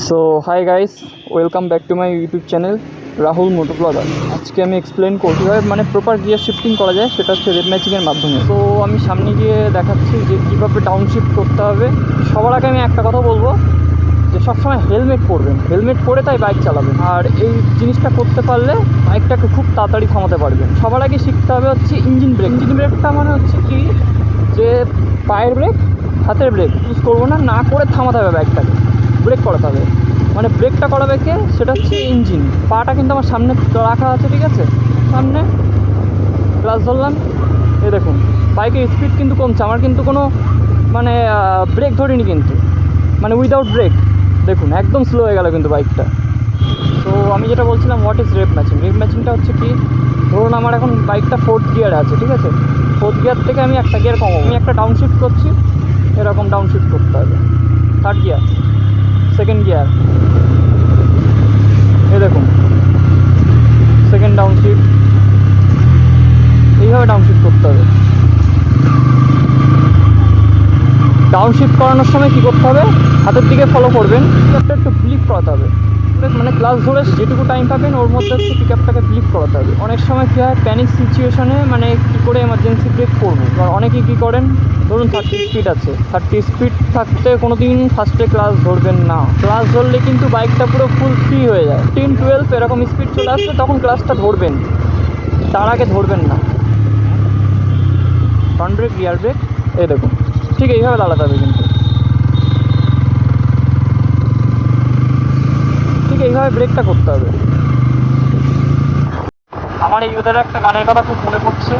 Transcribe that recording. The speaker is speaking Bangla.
So hi guys, welcome back to my YouTube channel Rahul moto blogger. আজকে আমি এক্সপ্লেন করছি কীভাবে প্রপার গিয়ার শিফটিং করা যায়, সেটা হচ্ছে রেপ ম্যাচিংয়ের মাধ্যমে। তো আমি সামনে গিয়ে দেখাচ্ছি যে কীভাবে ডাউন শিফট করতে হবে। সবার আগে আমি একটা কথা বলবো যে সবসময় হেলমেট পরবেন, হেলমেট পরে তাই বাইক চালাবেন। আর এই জিনিসটা করতে পারলে বাইকটাকে খুব তাড়াতাড়ি থামাতে পারবেন। সবার আগে শিখতে হবে হচ্ছে ইঞ্জিন ব্রেক। ইঞ্জিন ব্রেকটা মানে হচ্ছে কি, যে পায়ের ব্রেক হাতের ব্রেক ইউজ করবো না, না করে থামাতে হবে বাইকটাকে, ব্রেক করাতে হবে। মানে ব্রেকটা করাবে কে, সেটা হচ্ছে ইঞ্জিন। পাটা কিন্তু আমার সামনে রাখা আছে, ঠিক আছে, সামনে ক্লাস ধরলাম। এই দেখুন বাইকের স্পিড কিন্তু কমছে, আমার কিন্তু কোনো ব্রেক ধরিনি কিন্তু, উইদাউট ব্রেক দেখুন একদম স্লো হয়ে গেল কিন্তু বাইকটা। তো আমি যেটা বলছিলাম, what is rep matching. Rep ম্যাচিংটা হচ্ছে কি, ধরুন আমার এখন বাইকটা 4th গিয়ারে আছে, ঠিক আছে, 4th গিয়ার থেকে আমি একটা গিয়ার কমাবো, আমি একটা ডাউন শিফট করছি, এরকম ডাউন শিফট করতে হবে। 3rd গিয়ার, 2nd গিয়ার, এই দেখুন 2nd ডাউন শিফট, এইভাবে ডাউন শিফট করতে হবে। ডাউন শিফট করানোর সময় কী করতে হবে, হাতের দিকে ফলো করবেন, পিকআপটা একটু ফ্লিপ করাতে হবে। ক্লাস ধরে যেটুকু টাইম পাবেন ওর মধ্যে হচ্ছে পিকআপটাকে ফ্লিপ করাতে হবে। অনেক সময় কী হয়, প্যানিক সিচুয়েশনে কী করে এমার্জেন্সি ব্রেক করবো, কারণ অনেকেই কী করেন, ধরুন 30 স্পিড আছে, 30 স্পিড থাকতে কোনো দিন ফার্স্টে ক্লাস ধরবেন না। ক্লাস ধরলে কিন্তু বাইকটা পুরো ফুল ফ্রি হয়ে যায়। 10-12 এরকম স্পিড চলে আসবে, তখন ক্লাসটা ধরবেন, তার আগে ধরবেন না। ফ্রন্ট ব্রেক, রিয়ার ব্রেক, এই দেখুন ঠিক এইভাবে দাঁড়াতে হবে, কিন্তু ঠিক এইভাবে ব্রেকটা করতে হবে। আমার এই ওদের একটা গানের কথা খুব মনে পড়ছে,